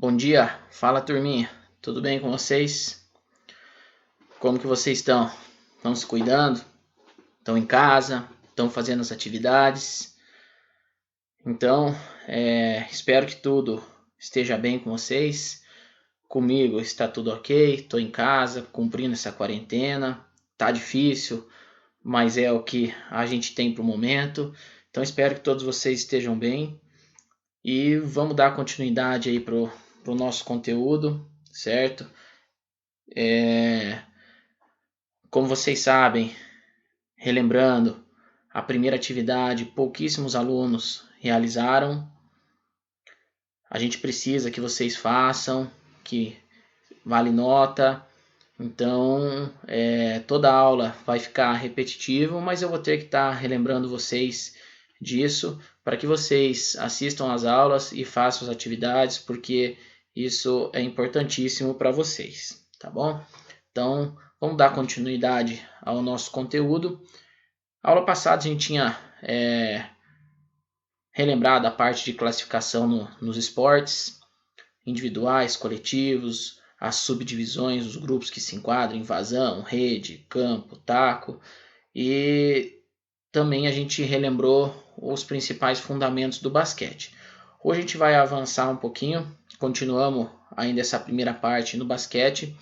Bom dia, fala turminha, tudo bem com vocês? Como que vocês estão? Estão se cuidando? Estão em casa? Estão fazendo as atividades? Então, espero que tudo esteja bem com vocês. Comigo está tudo ok, estou em casa, cumprindo essa quarentena. Tá difícil, mas é o que a gente tem para o momento. Então, espero que todos vocês estejam bem. E vamos dar continuidade aí pro nosso conteúdo, certo? Como vocês sabem, relembrando, a primeira atividade pouquíssimos alunos realizaram. A gente precisa que vocês façam, que vale nota. Então, toda aula vai ficar repetitivo, mas eu vou ter que estar relembrando vocês disso para que vocês assistam às aulas e façam as atividades, porque isso é importantíssimo para vocês, tá bom? Então, vamos dar continuidade ao nosso conteúdo. A aula passada a gente tinha relembrado a parte de classificação nos esportes, individuais, coletivos, as subdivisões, os grupos que se enquadram em vazão, rede, campo, taco, e também a gente relembrou os principais fundamentos do basquete. Hoje a gente vai avançar um pouquinho, continuamos ainda essa primeira parte no basquete,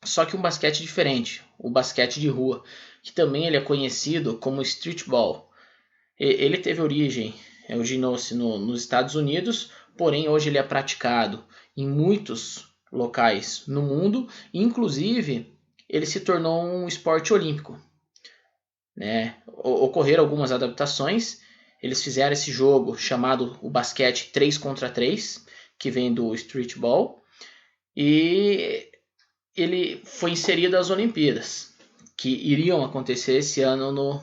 só que um basquete diferente, o basquete de rua, que também ele é conhecido como streetball. Ele teve origem, originou-se nos Estados Unidos, porém hoje ele é praticado em muitos locais no mundo, inclusive ele se tornou um esporte olímpico, né? Ocorreram algumas adaptações, eles fizeram esse jogo chamado o basquete 3 contra 3, que vem do streetball, e ele foi inserido às Olimpíadas, que iriam acontecer esse ano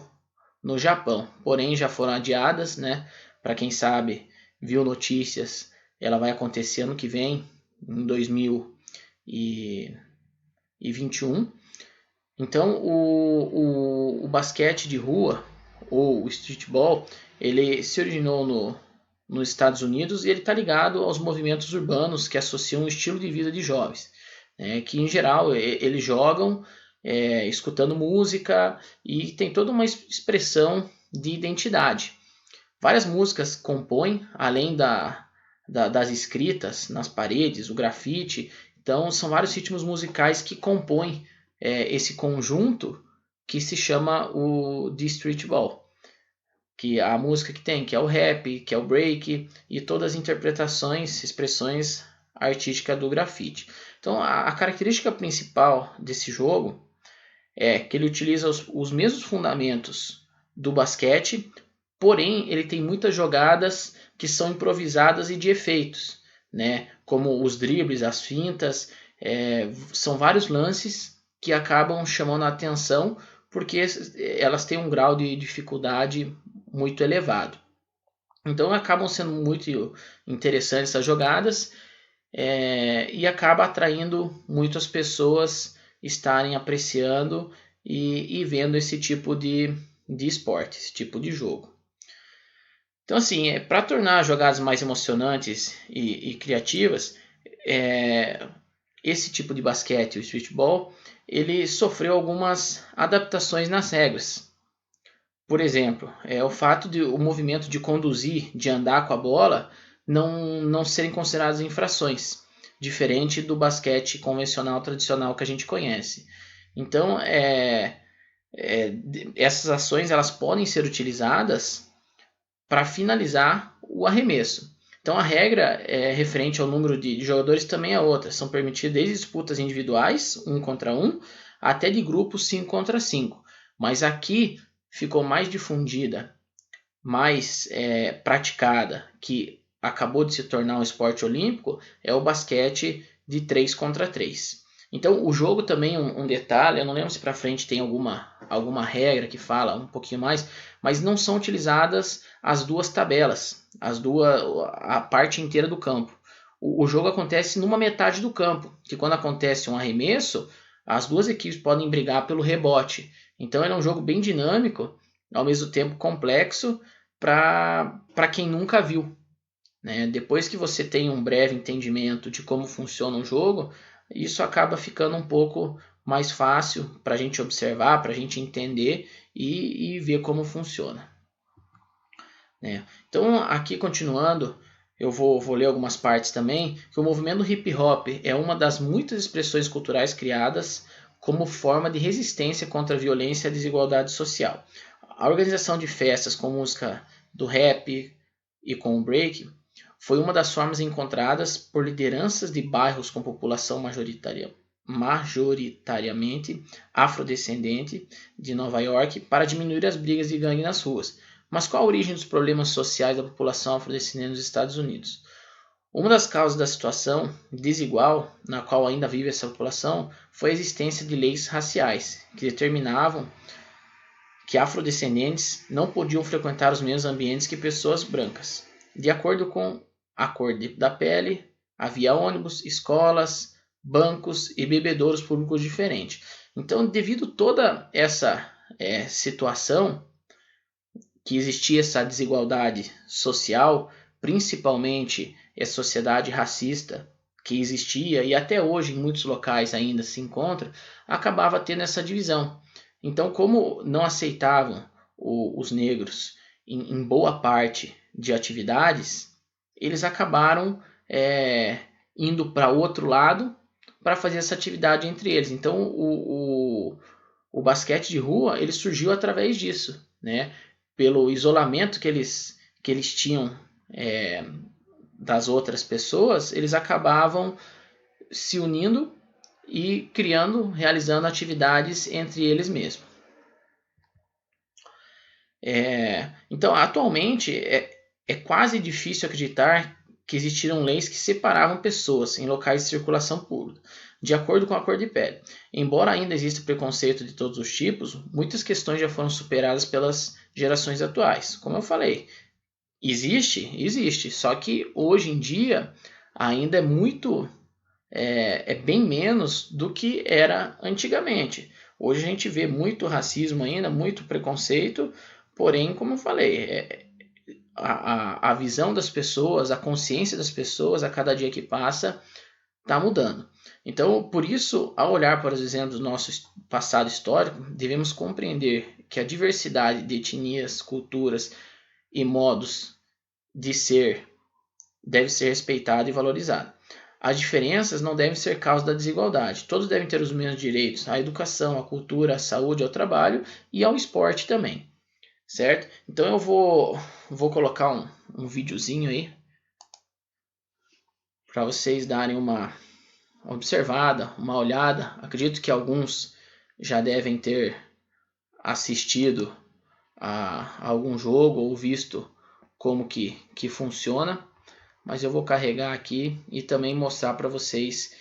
no Japão, porém já foram adiadas, né? Para quem sabe, viu notícias, ela vai acontecer ano que vem, em 2021. Então, o basquete de rua, ou o streetball, ele se originou nos Estados Unidos e ele está ligado aos movimentos urbanos que associam o estilo de vida de jovens, né? Que em geral eles jogam escutando música e tem toda uma expressão de identidade. Várias músicas compõem, além das escritas nas paredes, o grafite. Então são vários ritmos musicais que compõem esse conjunto que se chama o de streetball. Que a música que tem, que é o rap, que é o break e todas as interpretações, expressões artísticas do grafite. Então a característica principal desse jogo é que ele utiliza os mesmos fundamentos do basquete, porém ele tem muitas jogadas que são improvisadas e de efeitos, né? Como os dribles, as fintas, são vários lances que acabam chamando a atenção porque elas têm um grau de dificuldade muito elevado. Então acabam sendo muito interessantes essas jogadas e acaba atraindo muitas pessoas estarem apreciando e vendo esse tipo de esporte, esse tipo de jogo. Então, assim, para tornar as jogadas mais emocionantes e criativas, esse tipo de basquete, o streetball, ele sofreu algumas adaptações nas regras. Por exemplo, o fato de o movimento de conduzir, de andar com a bola, não serem consideradas infrações, diferente do basquete convencional tradicional que a gente conhece. Então, essas ações elas podem ser utilizadas para finalizar o arremesso. Então, a regra referente ao número de jogadores também é outra. São permitidas desde disputas individuais, 1 contra 1, até de grupos 5 contra 5. Mas aqui ficou mais difundida, mais praticada, que acabou de se tornar um esporte olímpico, é o basquete de 3 contra 3. Então o jogo também, um detalhe, eu não lembro se para frente tem alguma regra que fala um pouquinho mais, mas não são utilizadas as duas tabelas, a parte inteira do campo. O jogo acontece numa metade do campo, que quando acontece um arremesso, as duas equipes podem brigar pelo rebote. Então ele é um jogo bem dinâmico, ao mesmo tempo complexo, para quem nunca viu, né? Depois que você tem um breve entendimento de como funciona o jogo, isso acaba ficando um pouco mais fácil para a gente observar, para a gente entender e ver como funciona, né? Então, aqui continuando, eu vou ler algumas partes também, que o movimento hip hop é uma das muitas expressões culturais criadas como forma de resistência contra a violência e a desigualdade social. A organização de festas com música do rap e com o break foi uma das formas encontradas por lideranças de bairros com população majoritariamente afrodescendente de Nova York para diminuir as brigas de gangue nas ruas. Mas qual a origem dos problemas sociais da população afrodescendente nos Estados Unidos? Uma das causas da situação desigual na qual ainda vive essa população foi a existência de leis raciais que determinavam que afrodescendentes não podiam frequentar os mesmos ambientes que pessoas brancas. De acordo com a cor da pele, havia ônibus, escolas, bancos e bebedouros públicos diferentes. Então, devido a toda essa situação, que existia essa desigualdade social, principalmente a sociedade racista que existia e até hoje em muitos locais ainda se encontra, acabava tendo essa divisão. Então, como não aceitavam os negros em boa parte de atividades, eles acabaram indo para outro lado para fazer essa atividade entre eles. Então, o basquete de rua ele surgiu através disso, né? Pelo isolamento que eles tinham das outras pessoas, eles acabavam se unindo e realizando atividades entre eles mesmos. Então, atualmente, é quase difícil acreditar que existiram leis que separavam pessoas em locais de circulação pública, de acordo com a cor de pele. Embora ainda exista preconceito de todos os tipos, muitas questões já foram superadas pelas gerações atuais. Como eu falei, existe, só que hoje em dia ainda é bem menos do que era antigamente. Hoje a gente vê muito racismo ainda, muito preconceito, porém, como eu falei, a visão das pessoas, a consciência das pessoas, a cada dia que passa, está mudando. Então, por isso, ao olhar para os exemplos do nosso passado histórico, devemos compreender que a diversidade de etnias, culturas e modos de ser deve ser respeitada e valorizada. As diferenças não devem ser causa da desigualdade. Todos devem ter os mesmos direitos à educação, à cultura, à saúde, ao trabalho e ao esporte também. Certo? Então eu vou colocar um videozinho aí para vocês darem uma observada, uma olhada. Acredito que alguns já devem ter assistido a algum jogo ou visto como que funciona, mas eu vou carregar aqui e também mostrar para vocês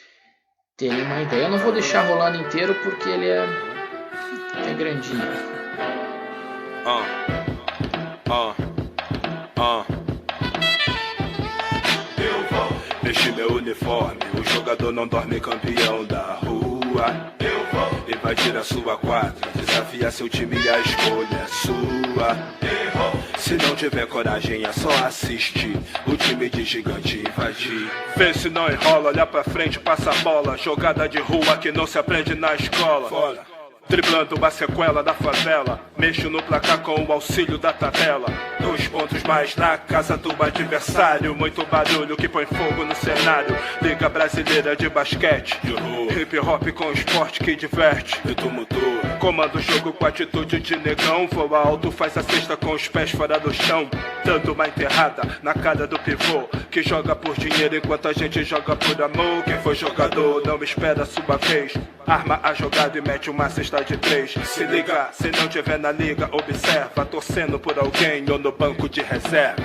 terem uma ideia. Eu não vou deixar rolando inteiro porque ele é grandinho. Veste meu uniforme, o jogador não dorme, campeão da rua. Eu vou invadir a sua quadra, desafiar seu time e a escolha é sua. Se não tiver coragem é só assistir o time de gigante invadir. Vê se não enrola, olha pra frente, passa a bola. Jogada de rua que não se aprende na escola. Fora. Driblando uma sequela da favela, mexo no placar com o auxílio da tabela. 2 pontos mais na casa do adversário, muito barulho que põe fogo no cenário. Liga Brasileira de Basquete, hip hop com esporte que diverte. Comanda o jogo com atitude de negão, voa alto, faz a cesta com os pés fora do chão. Dando uma enterrada na cara do pivô, que joga por dinheiro enquanto a gente joga por amor. Quem foi jogador não espera a sua vez, arma a jogada e mete uma cesta de 3. Se liga, se não tiver na liga, observa, torcendo por alguém ou no banco de reserva.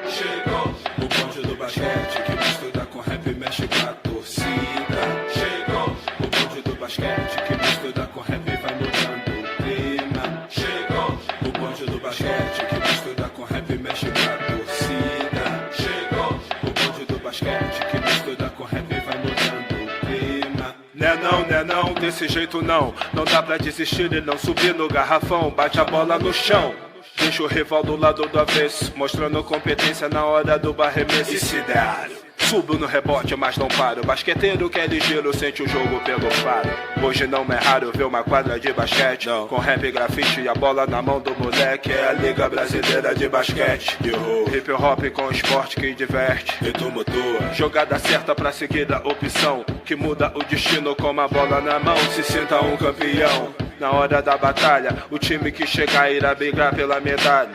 Chegou o bonde do basquete que mistura com rap e mexe com a torcida. Chegou o bonde do basquete que mistura com rap e vai mudando o clima. Chegou o bonde do basquete que mistura com rap e mexe com a torcida. Chegou o bonde do basquete que mistura com rap e vai mudando o clima. Né não, desse jeito não. Não dá pra desistir e não subir no garrafão. Bate a bola no chão. Deixa o rival do lado do avesso, mostrando competência na hora do arremesso. Incendiário. Subo no rebote, mas não paro. Basqueteiro que é ligeiro, sente o jogo pelo faro. Hoje não é raro ver uma quadra de basquete não. Com rap, grafite e a bola na mão do moleque. É a Liga Brasileira de Basquete. Hip hop com esporte que diverte. Ritmo tua. Jogada certa pra seguir a opção que muda o destino com a bola na mão. Se sinta um campeão. Na hora da batalha, o time que chegar irá brigar pela medalha,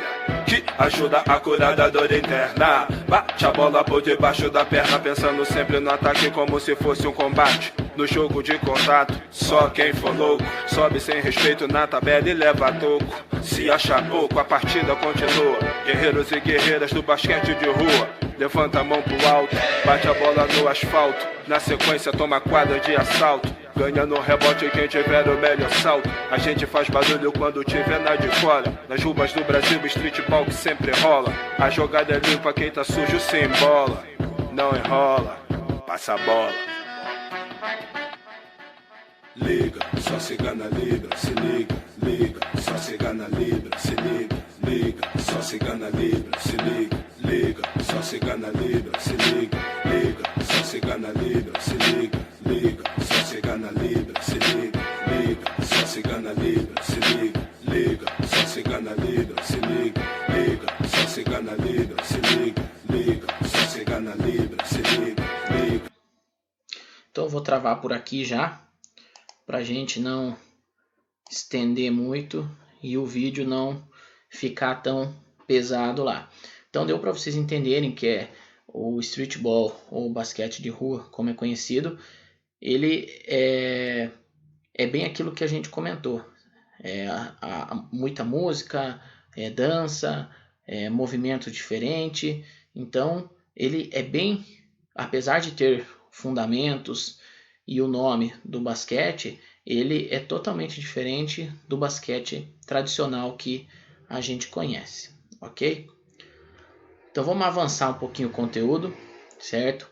que ajuda a curar da dor interna. Bate a bola por debaixo da perna, pensando sempre no ataque como se fosse um combate. No jogo de contato, só quem for louco sobe sem respeito na tabela e leva toco. Se acha pouco, a partida continua. Guerreiros e guerreiras do basquete de rua, levanta a mão pro alto, bate a bola no asfalto. Na sequência toma quadra de assalto, ganha no rebote quem tiver o melhor salto. A gente faz barulho quando tiver na de fora. Nas ruas do Brasil, streetball que sempre rola. A jogada é limpa, quem tá sujo sem bola não enrola, passa a bola. Liga, só se gana libra, se liga, liga, só se gana libra, se liga, liga, só se gana libra, se liga, liga, só se gana libra, se liga, liga, só se gana libra, se liga, liga, só se gana libra, se liga, liga, só se gana libra, se liga, liga, só se gana libra, se liga, liga, só se gana libra, se liga, liga, só se gana libra, se liga, liga. Então eu vou travar por aqui já, pra gente não estender muito e o vídeo não ficar tão pesado lá. Então deu para vocês entenderem que é o streetball ou basquete de rua, como é conhecido, ele é bem aquilo que a gente comentou. Muita música, dança, movimento diferente. Então ele é bem, apesar de ter fundamentos e o nome do basquete, ele é totalmente diferente do basquete tradicional que a gente conhece, ok? Então vamos avançar um pouquinho o conteúdo, certo?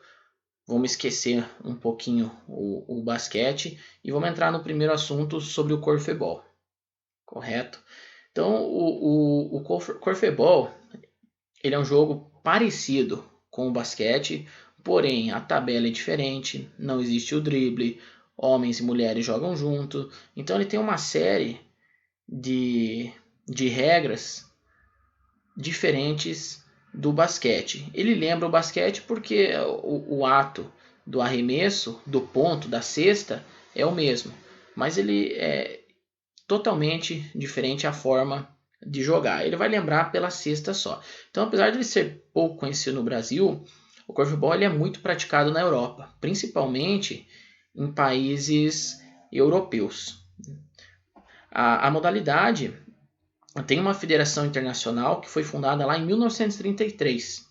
Vamos esquecer um pouquinho o basquete e vamos entrar no primeiro assunto sobre o corfebol, correto? Então o corfebol, ele é um jogo parecido com o basquete, porém a tabela é diferente, não existe o drible, homens e mulheres jogam junto, então ele tem uma série de regras diferentes do basquete. Ele lembra o basquete porque o ato do arremesso, do ponto, da cesta é o mesmo, mas ele é totalmente diferente a forma de jogar. Ele vai lembrar pela cesta só. Então, apesar de ele ser pouco conhecido no Brasil, o corfball ele é muito praticado na Europa, principalmente em países europeus. A modalidade tem uma federação internacional que foi fundada lá em 1933,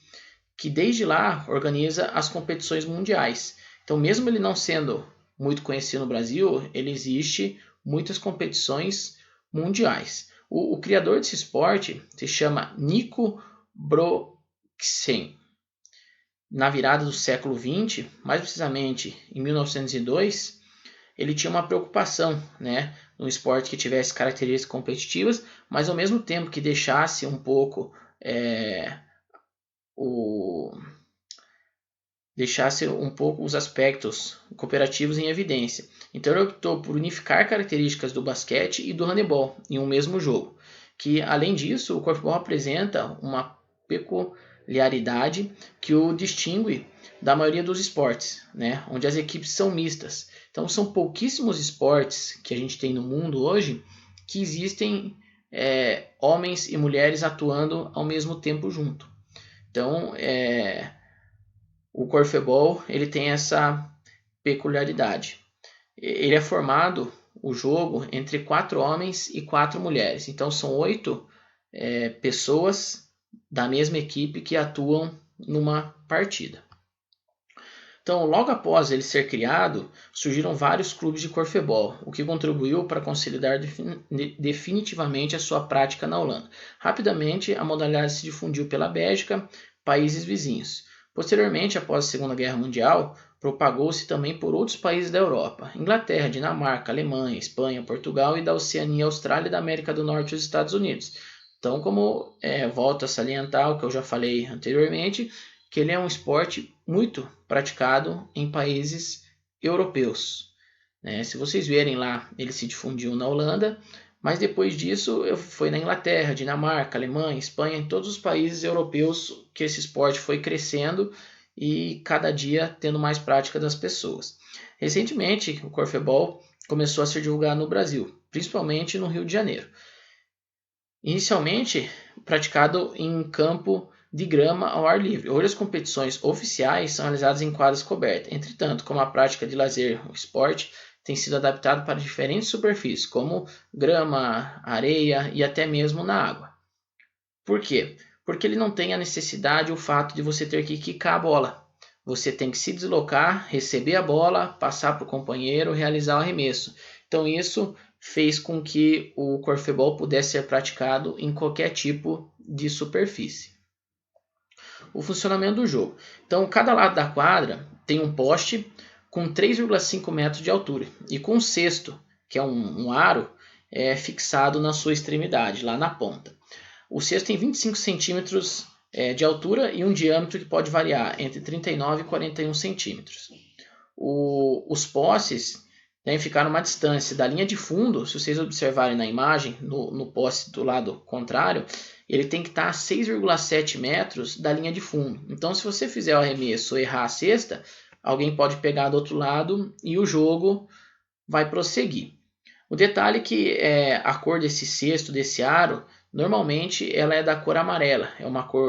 que desde lá organiza as competições mundiais. Então, mesmo ele não sendo muito conhecido no Brasil, ele existe muitas competições mundiais. O criador desse esporte se chama Nico Broeksen. Na virada do século XX, mais precisamente em 1902, ele tinha uma preocupação, né, num esporte que tivesse características competitivas, mas ao mesmo tempo que deixasse um pouco os aspectos cooperativos em evidência. Então ele optou por unificar características do basquete e do handebol em um mesmo jogo, que além disso o corfball apresenta uma peculiaridade que o distingue da maioria dos esportes, né, onde as equipes são mistas. Então são pouquíssimos esportes que a gente tem no mundo hoje que existem homens e mulheres atuando ao mesmo tempo junto. Então o corfball ele tem essa peculiaridade. Ele é formado, o jogo, entre 4 homens e 4 mulheres. Então são 8 pessoas da mesma equipe que atuam numa partida. Então, logo após ele ser criado, surgiram vários clubes de corfball, o que contribuiu para consolidar definitivamente a sua prática na Holanda. Rapidamente, a modalidade se difundiu pela Bélgica, países vizinhos. Posteriormente, após a Segunda Guerra Mundial, propagou-se também por outros países da Europa, Inglaterra, Dinamarca, Alemanha, Espanha, Portugal e da Oceania, Austrália, da América do Norte e os Estados Unidos. Então, como volto a salientar o que eu já falei anteriormente, que ele é um esporte muito praticado em países europeus. Né? Se vocês verem lá, ele se difundiu na Holanda, mas depois disso foi na Inglaterra, Dinamarca, Alemanha, Espanha, em todos os países europeus que esse esporte foi crescendo e cada dia tendo mais prática das pessoas. Recentemente, o Corfebol começou a ser divulgado no Brasil, principalmente no Rio de Janeiro. Inicialmente praticado em campo de grama ao ar livre. Hoje as competições oficiais são realizadas em quadras cobertas. Entretanto, como a prática de lazer, o esporte, tem sido adaptado para diferentes superfícies, como grama, areia e até mesmo na água. Por quê? Porque ele não tem a necessidade, o fato de você ter que quicar a bola. Você tem que se deslocar, receber a bola, passar para o companheiro, realizar o arremesso. Então isso fez com que o corfebol pudesse ser praticado em qualquer tipo de superfície. O funcionamento do jogo. Então, cada lado da quadra tem um poste com 3,5 metros de altura e com um cesto, que é um aro, fixado na sua extremidade, lá na ponta. O cesto tem 25 centímetros de altura e um diâmetro que pode variar entre 39 e 41 centímetros. Os postes devem ficar numa distância da linha de fundo. Se vocês observarem na imagem, no poste do lado contrário, ele tem que estar a 6,7 metros da linha de fundo. Então, se você fizer o arremesso ou errar a cesta, alguém pode pegar do outro lado e o jogo vai prosseguir. O detalhe é que a cor desse cesto, desse aro, normalmente ela é da cor amarela.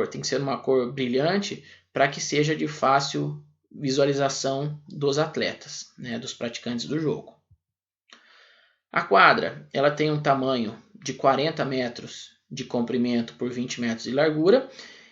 Tem que ser uma cor brilhante para que seja de fácil visualização dos atletas, né, dos praticantes do jogo. A quadra ela tem um tamanho de 40 metros de comprimento por 20 metros de largura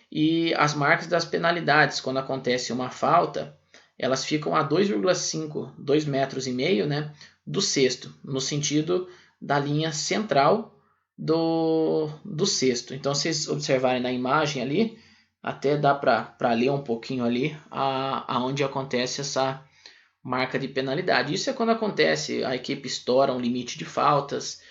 e as marcas das penalidades, quando acontece uma falta, elas ficam a 2,5 metros e meio, né, do cesto, no sentido da linha central do cesto. Então, se vocês observarem na imagem ali, até dá para ler um pouquinho ali aonde acontece essa marca de penalidade. Isso é quando acontece, a equipe estoura um limite de faltas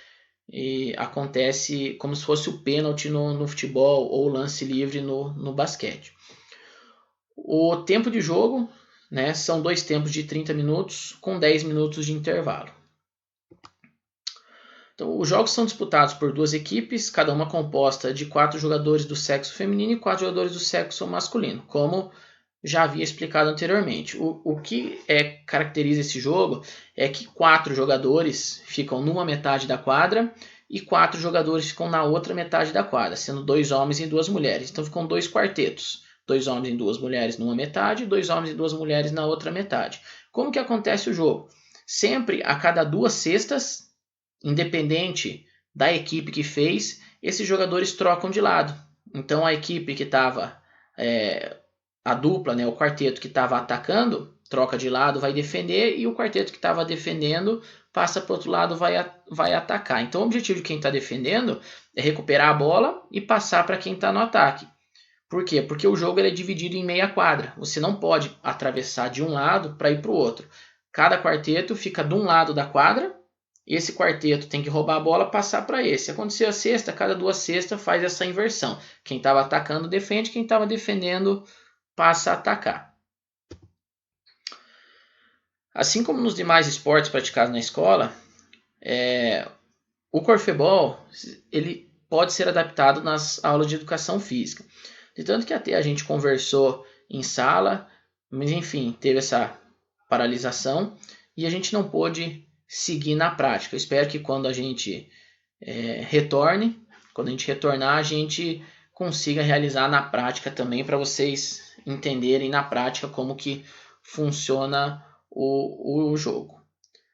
e acontece como se fosse o pênalti no futebol ou o lance livre no basquete. O tempo de jogo, né, são 2 tempos de 30 minutos com 10 minutos de intervalo. Então, os jogos são disputados por 2 equipes, cada uma composta de 4 jogadores do sexo feminino e 4 jogadores do sexo masculino, como já havia explicado anteriormente. O que caracteriza esse jogo é que 4 jogadores ficam numa metade da quadra e 4 jogadores ficam na outra metade da quadra, sendo 2 homens e 2 mulheres. Então ficam 2 quartetos, 2 homens e 2 mulheres numa metade, 2 homens e 2 mulheres na outra metade. Como que acontece o jogo? Sempre a cada 2 cestas, independente da equipe que fez, esses jogadores trocam de lado. Então a equipe que estava, a dupla, né, o quarteto que estava atacando, troca de lado, vai defender, e o quarteto que estava defendendo passa para o outro lado, vai atacar. Então o objetivo de quem está defendendo é recuperar a bola e passar para quem está no ataque. Por quê? Porque o jogo é dividido em meia quadra. Você não pode atravessar de um lado para ir para o outro. Cada quarteto fica de um lado da quadra. Esse quarteto tem que roubar a bola e passar para esse. Se acontecer a cesta, cada 2 cestas faz essa inversão. Quem estava atacando defende, quem estava defendendo passa a atacar. Assim como nos demais esportes praticados na escola, o corfebol ele pode ser adaptado nas aulas de educação física. De tanto que até a gente conversou em sala, mas enfim, teve essa paralisação e a gente não pôde seguir na prática. Eu espero que quando a gente retornar, a gente consiga realizar na prática também, para vocês entenderem na prática como que funciona o jogo,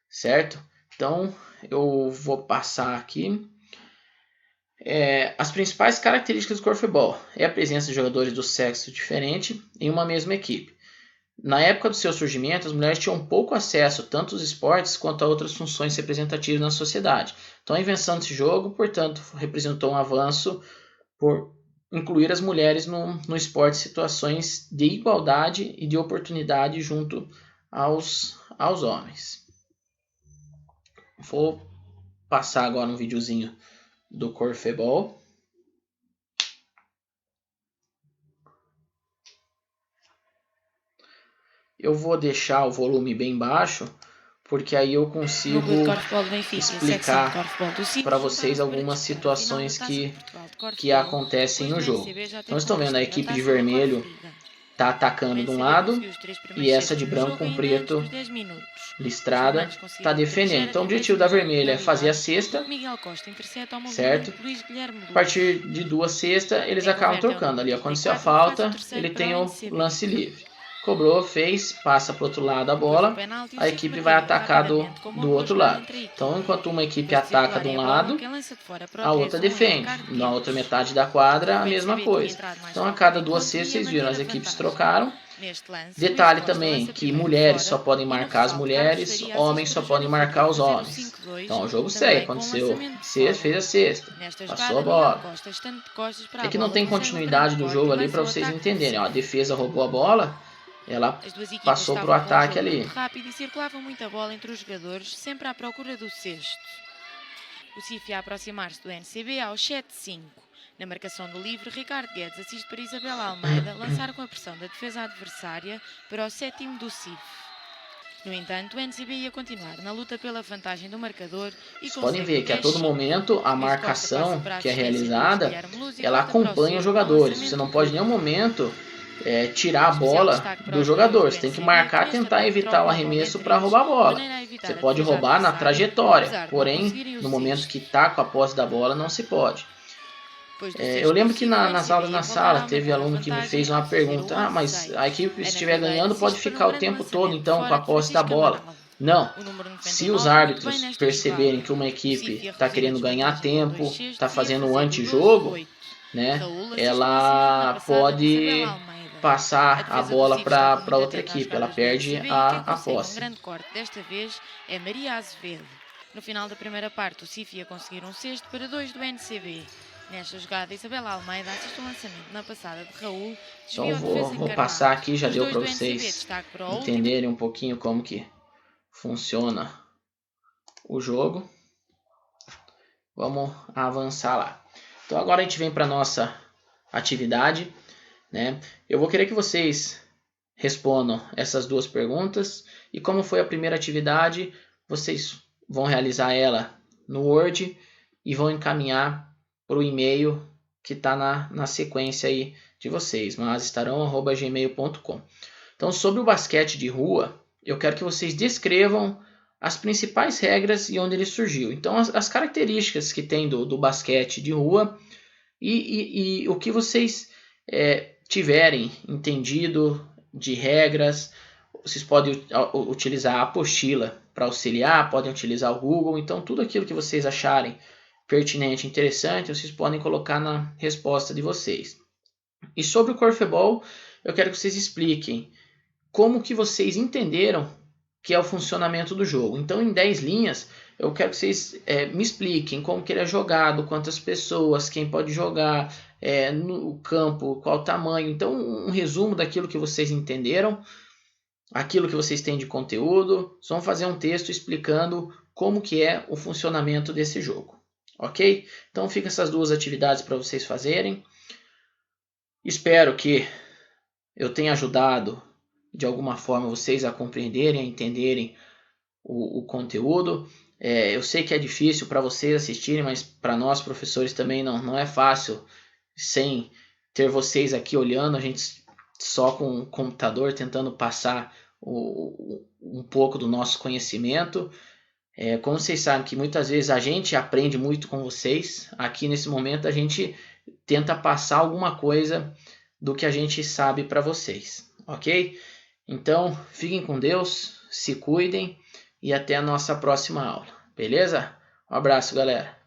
certo? Então eu vou passar aqui. As principais características do corfebol é a presença de jogadores do sexo diferente em uma mesma equipe. Na época do seu surgimento, as mulheres tinham pouco acesso tanto aos esportes quanto a outras funções representativas na sociedade. Então a invenção desse jogo, portanto, representou um avanço por incluir as mulheres no esporte em situações de igualdade e de oportunidade junto aos homens. Vou passar agora um videozinho do corfebol. eu vou deixar o volume bem baixo, porque aí eu consigo explicar para vocês algumas situações que acontecem no jogo. Então, estão vendo a equipe de vermelho está atacando de um lado e essa de branco com preto listrada está defendendo. Então, o objetivo da vermelha é fazer a cesta, certo? A partir de 2 cestas, eles acabam trocando. Ali aconteceu a falta, ele tem o lance livre. Cobrou, fez, passa para o outro lado a bola, a equipe vai atacar do outro lado. Então, enquanto uma equipe ataca de um lado, a outra defende. Na outra metade da quadra, a mesma coisa. Então, a cada 2 cestas, vocês viram, as equipes trocaram. Detalhe também que mulheres só podem marcar as mulheres, homens só podem marcar os homens. Então, o jogo segue. Aconteceu, fez a cesta, passou a bola. É que não tem continuidade do jogo ali para vocês entenderem. Ó, a defesa roubou a bola, ela passou para o ataque ali. Rápido e circulava muita bola entre os jogadores, sempre à procura do cesto. O CIF a aproximar-se do NCB aos 7-5. Na marcação do livre, Ricardo Guedes assiste para Isabela Almeida lançar com a pressão da defesa adversária para o 7º do CIF. No entanto, o NCB ia continuar na luta pela vantagem do marcador. Vocês podem ver que a todo momento a marcação que é realizada, ela acompanha os jogadores. Você não pode em nenhum momento tirar a bola do jogador. Você tem que marcar, tentar evitar o arremesso para roubar a bola. Você pode roubar na trajetória, porém, no momento que está com a posse da bola, não se pode. Eu lembro que nas aulas na sala teve aluno que me fez uma pergunta: ah, mas a equipe que estiver ganhando pode ficar o tempo todo então com a posse da bola. Não, se os árbitros perceberem que uma equipe está querendo ganhar tempo, está fazendo um antijogo, né, ela pode passar a bola para outra equipe, ela perde a posse. Um grande corte, desta vez é Maria Azevedo. No final da primeira parte, o CIF ia conseguir um cesto para 2 do NCB. Nesta jogada, Isabela Almeida assiste o lançamento na passada de Raul. Então vou passar aqui, já deu para vocês entenderem um pouquinho como que funciona o jogo. Vamos avançar lá. Então agora a gente vem para nossa atividade, né? Eu vou querer que vocês respondam essas 2 perguntas e como foi a primeira atividade, vocês vão realizar ela no Word e vão encaminhar para o e-mail que está na sequência aí de vocês, masestarão@gmail.com. Então, sobre o basquete de rua, eu quero que vocês descrevam as principais regras e onde ele surgiu. Então, as características que tem do basquete de rua e o que vocês tiverem entendido de regras. Vocês podem utilizar a apostila para auxiliar, podem utilizar o Google. Então, tudo aquilo que vocês acharem pertinente, interessante, vocês podem colocar na resposta de vocês. E sobre o Corfebol, eu quero que vocês expliquem como que vocês entenderam que é o funcionamento do jogo. Então, em 10 linhas, eu quero que vocês me expliquem como que ele é jogado, quantas pessoas, quem pode jogar, no campo, qual o tamanho. Então, um resumo daquilo que vocês entenderam, aquilo que vocês têm de conteúdo. Só vão fazer um texto explicando como que é o funcionamento desse jogo. Ok? Então, fica essas 2 atividades para vocês fazerem. Espero que eu tenha ajudado de alguma forma vocês a compreenderem, a entenderem o conteúdo. Eu sei que é difícil para vocês assistirem, mas para nós professores também não é fácil sem ter vocês aqui olhando, a gente só com o computador tentando passar um pouco do nosso conhecimento. Como vocês sabem que muitas vezes a gente aprende muito com vocês, aqui nesse momento a gente tenta passar alguma coisa do que a gente sabe para vocês, ok? Então, fiquem com Deus, se cuidem e até a nossa próxima aula, beleza? Um abraço, galera!